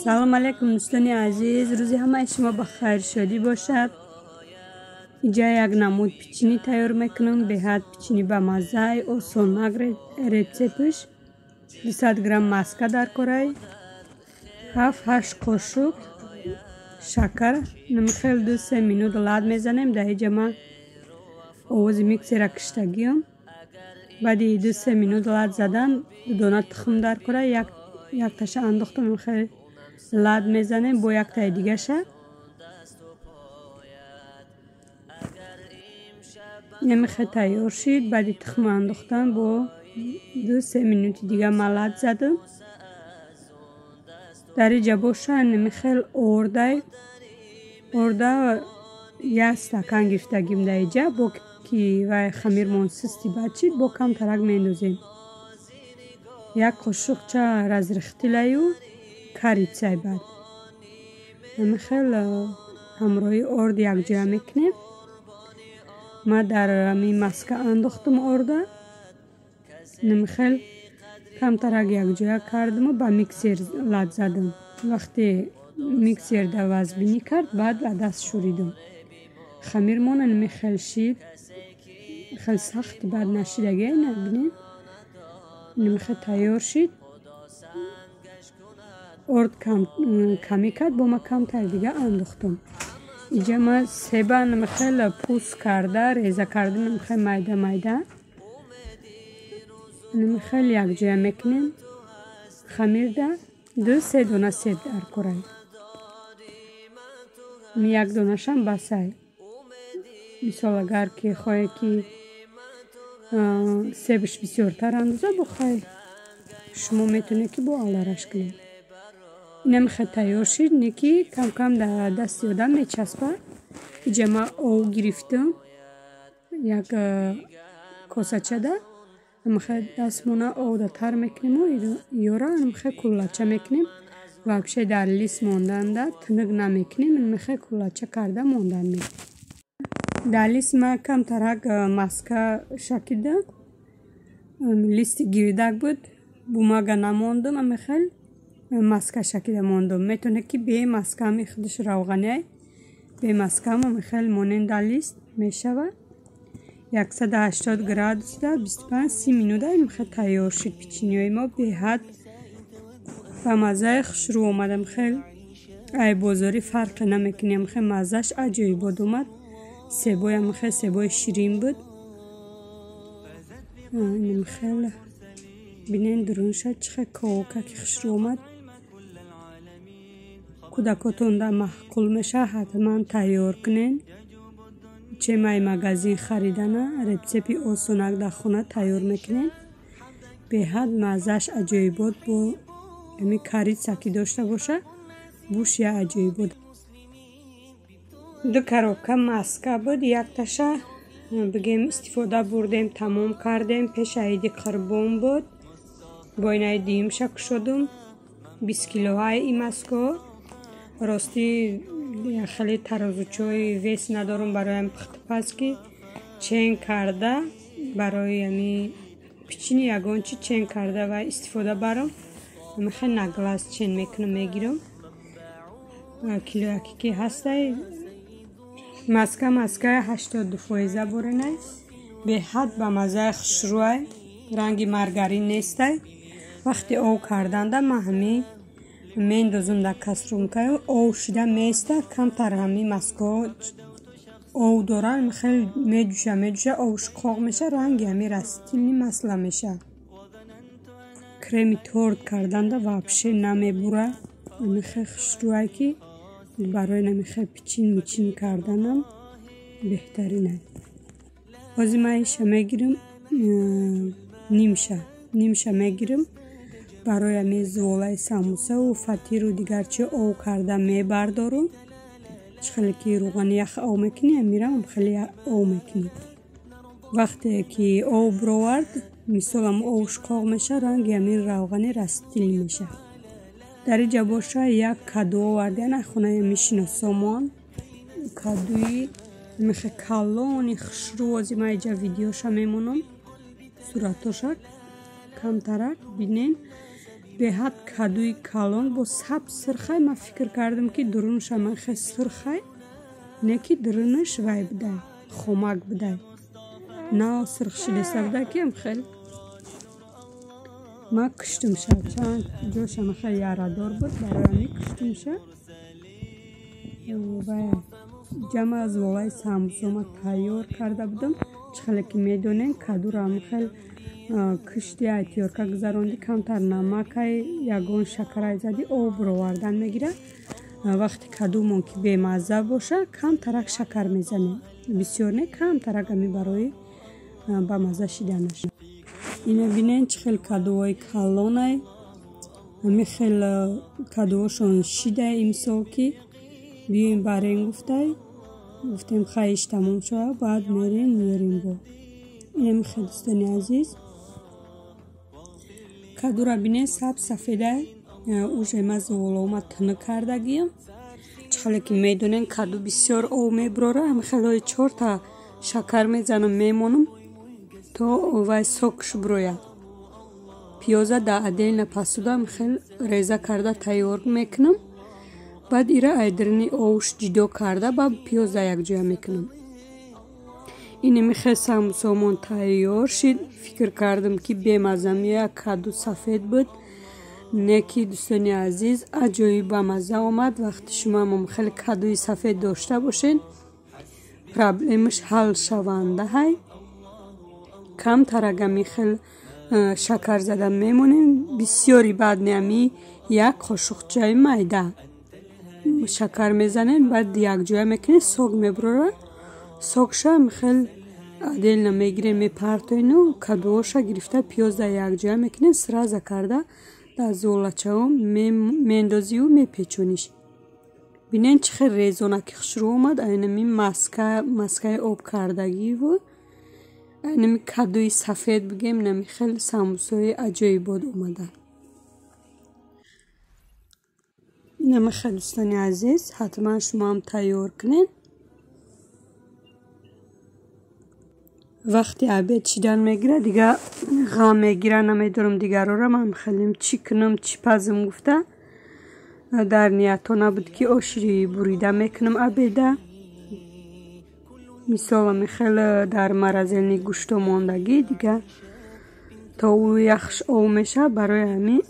سلام علیکم دوستان عزیز، روز همه شما بخیر شادی باشد. اینجا یک نمود پیچینی تیار میکنم. به حد پیچینی با مزه آسان رسیپش 200 گرم مسکه در کره، 7-8 قاشق شکر نمیخیل 2-3 مینوت لاد میزنیم. در اینجا من آواز میکسر کشتگیم. بعد 2-3 مینوت لاد زدن دونه تخم در کره یک تاشه انداختم نمیخیل لاد میزنیم با یک تای دیگه شه. نمیخیل تیار شید. بعد تخم انداختم با 2-3 مینوت دیگه من لاد زدم. در اینجا باشه نمیخیل ارده یک استکان گرفتگیم در اینجا با که و خمیر منسستی بچید با کم ترک میندازیم. یک قاشق چه رزرختی لیو کاریچای بعد نمیخیل همراهی ارد یک جا میکنیم. ما در می مسکه انداختم ارده نمیخیل کم ترک یک جا کردم و با میکسر لاد زدم. وقتی میکسر در وزبینی کرد بعد دست شوریدم. خمیر مون نمیخیل شید خیلی سخت بعد نشیدگی نبینیم. نمیخیل تیار شید. ارد کمی کرد با ما کم تر دیگه انداختم. اینجا ما سیبه نمیخیل پوست کرده ریزه کرده نمیخیل میده نمیخیل یک جا میکنیم. خمیر ده 2-3 دونه سیب در کره یک دونه شم بسای. مثال اگر که خواهی که سیبش بسیارتر اندازه بخواه شما میتونه که با آلارش کنید. نمیخواد تیار شید نکی کم کم در دست آدم میچسبه. اینجا ما او گرفتم یک کاسچه ده نمیخواد دستمونه او ده تر میکنیم و یورا نمیخواد کلچه میکنیم و بشه در لیست موندن ده تنگ نمیکنیم. نمیخواد کلچه کرده موندن میکنیم. در لیست ما کم ترک مسکه شکیده لیست گیردک بود بوماگه نموندم. نمیخواد مسکه شکیده موندم. میتونه که به مسکه همی خودش روغنی به مسکه هم میخیل مانند لیست میشود. 180 گرادوس ده 25-30 مینوت میخیل تیار شد. پیچینی های ما به حد و مزه خوشرو اومده. میخیل ای بازاری فرق نمیکنه. میخیل مزهش عجیبی بود اومد. سیبای هم میخیل سیبای شیرین بود. میخیل بینین درون شد چخه کاوکه که خوشرو اومد. کودکاتون در محکول میشه حتما تیار کنین. چه مای مگازین خریدنه رسیپی آسونک در خونه تیار میکنین. به حد مزهش عجیب بود. با امی کاریچ سکی داشته باشه بوش یا عجیب بود. 2 کروبکه مسکه بود. یک تاشه بگیم استفاده بردیم تمام کردیم. پیش عید قربان بود با اینای دیم شک شدم 20 کیلوهای این مسکه. راستی خیلی ترازو چوی ویس ندارم برایم پخت پس که چین کرده برای یعنی پیچینی یگان چی چین کرده و استفاده برام میخوای نگلاس چین میکنم میگیرم. کیلو یکی که هسته مسکه 82% برنه به حد به مزه خوشروه رنگی مرگرین نیسته. وقتی او کردن ده من همین میندازم در کسرون که او شده میسته کم تر همین مسکه او دارن میخیل میجوشه اوش قاق میشه رنگی همین رستیلی مسئله میشه. کرمی تورد کردن ده وابشه نمیبوره. میخیل خوشروه که برای نمیخیل پیچین کردنم بهترینه. بازی من ایشه میگیرم نیمشه میگیرم برای میزوالای ساموسه و فتی رو دیگر چه او کرده میبردارم. خیلی که روغن یخ او میکنی میرم خیلی او میکنی. وقتی که او برورد مثلا اوش قاق میشه رنگ همین روغنی رستیل میشه. در اینجا باشه یک کدو آوردن خونه میشینه سامان کدوی میخه کلانی خوشروازی ما اینجا ویدیوشا میمونم صورتاشا کم ترک بینین. беҳад кадуи калон бо сабз сирхай ман фикр кардам ки дурунша ман хел сирхай не ки дурунаш вай будай хомак будай на сирх шилеса будай ки ам хел ман куштумша чанд ҷоша ман хел ярадор буд бароями куштумша вай ҷама аз волаи самбусома тайёр карда будам чихеле ки медонем кадура ам хел кушти ай тиёрка гузаронди камтар намакай ягон шакарай зади обро вардан мегира вақти кадумон ки бемазза боша камтарак шакар мезанем бисёр не камтарак ами барои ба мазза шиданаш ина бинен чӣ хел кадуҳои калонай ами хел кадуҳошон шидай имсол ки биёем барем гуфтем хаиш тамом шава баъд мерем миёрем бо инами хел дӯстони азиз кадура бинен сабз сафедай уже ма зуволома тина кардагиям чихеле ки медонем каду бисёр об меброра ами хелои 4 та шакар мезанам мемонам то вай сокш брояд пиёза да отдельна посуда ами хел реза карда тайёр мекунам баъд ира айдирини овуш ҷудо карда ба пиёза якҷоя мекунам инами хел самбусомон тайёр шид фикр кардам ки бемазза меояд каду сафед буд не ки дӯстони азиз аҷоиб ба мазза омад вақти шумамон хеле кадуи сафед дошта бошед проблемаш ҳал шаванда ҳай камтарагами хел шакар зада мемонем бисёри баъд неами як қошуқчаи майда шакар мезанем баъд якҷоя мекунем сог меброра согша хел отдельно мегирем мепартоину кадуоша гирифта пиёза якҷоя мекунем сраза карда дар золачао мендозию мепечониш бинен чӣ хел резонаки хушрӯ омад айнами маскаи об кардагиву айнами кадуи сафед бигем нами хел самбусои аҷоибот омаданд инами хел дӯстони азиз ҳатман шумоам тайёр кунед вақти обед шидан мегира дига ғам мегира намедорам дигарора ман хелем чӣ кунам чӣ пазам гуфта дар ниятҳо набуд ки оши бурида мекунам обеда мисолами хеле дар маразелни гӯшто мондагӣ дига то ӯ яхш ов меша барои ҳамин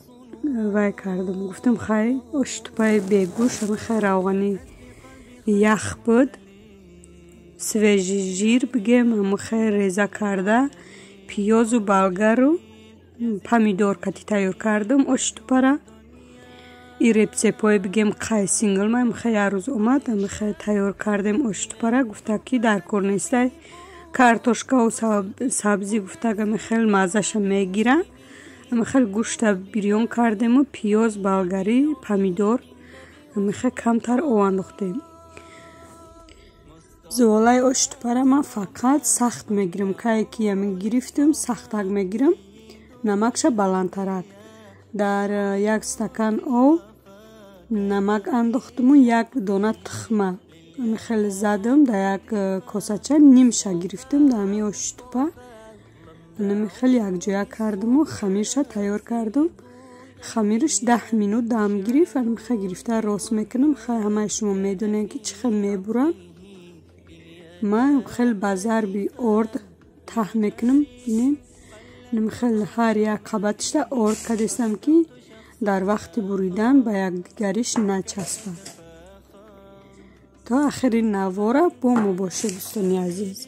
вай кардам гуфтам хай оши тупаи бегӯш ами хай равғани ях буд свежи жир бигем ами хай реза карда пиёзу болгару помидор кати тайёр кардам оши тупара и репсепое бигем қай сингл ма ами хай як рӯз омад ами хай тайёр кардем оши тупара гуфта ки дар кор нестай картошкаву сабзи гуфтак ами хел маззаша мегира ами хел гӯшта бирён кардему пиёз болгарӣ помидор ами хел камтар ов андохтем зуволаи оши тупара ман фақат сахт мегирам кае ки ами гирифтам сахтак мегирам намакша баландтарак дар як стакан ов намак андохтаму як дона тухма ами хеле задам дар як косача нимша гирифтам дар ами оши тупа нами хеле якҷоя кардаму хамирша тайёр кардам хамирш 10 минут дам гирифт ами хеле гирифта рост мекунам хай ҳамаи шумо медонем ки чӣ хел мебурам ман хеле ба зарби орд таҳ мекунам бинем нами хеле ҳар як қабатишта орд кардестам ки дар вақти буридан ба якдигариш начаспад то ахири навора бо мо бошед дӯстони азиз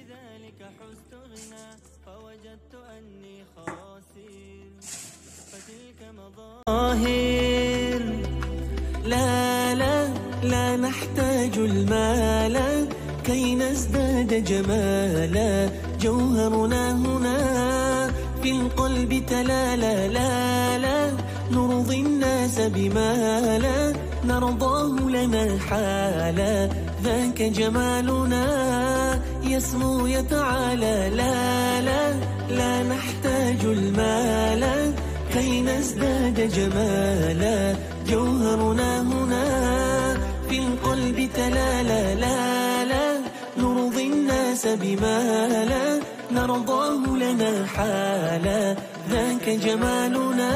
لا لا لا نحتاج المال كي نزداد جمالا جوهرنا هنا في القلب تلالا لا لا نرضي الناس بما لا نرضاه لنا حالا ذاك جمالنا يسمو يتعالى لا لا لا نحتاج المال كي نزداد جمالا جوهرنا هنا في القلب تلالا لا لا نرضي الناس بما لا نرضاه لنا حالا ذاك جمالنا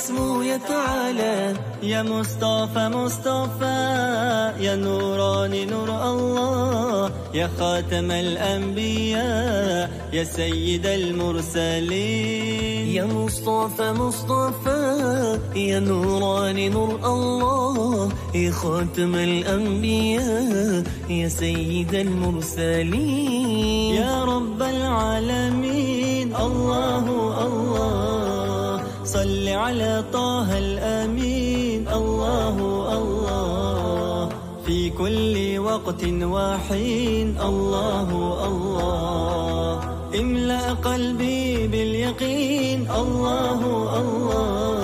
اسمه يتعالى. يا مصطفى مصطفى يا نوراني نور الله، يا خاتم الأنبياء يا سيد المرسلين. يا مصطفى مصطفى يا نوراني نور الله، يا خاتم الأنبياء يا سيد المرسلين. يا رب العالمين الله الله، صل على طه الأمين الله الله، في كل وقت وحين الله الله، املأ قلبي باليقين الله الله.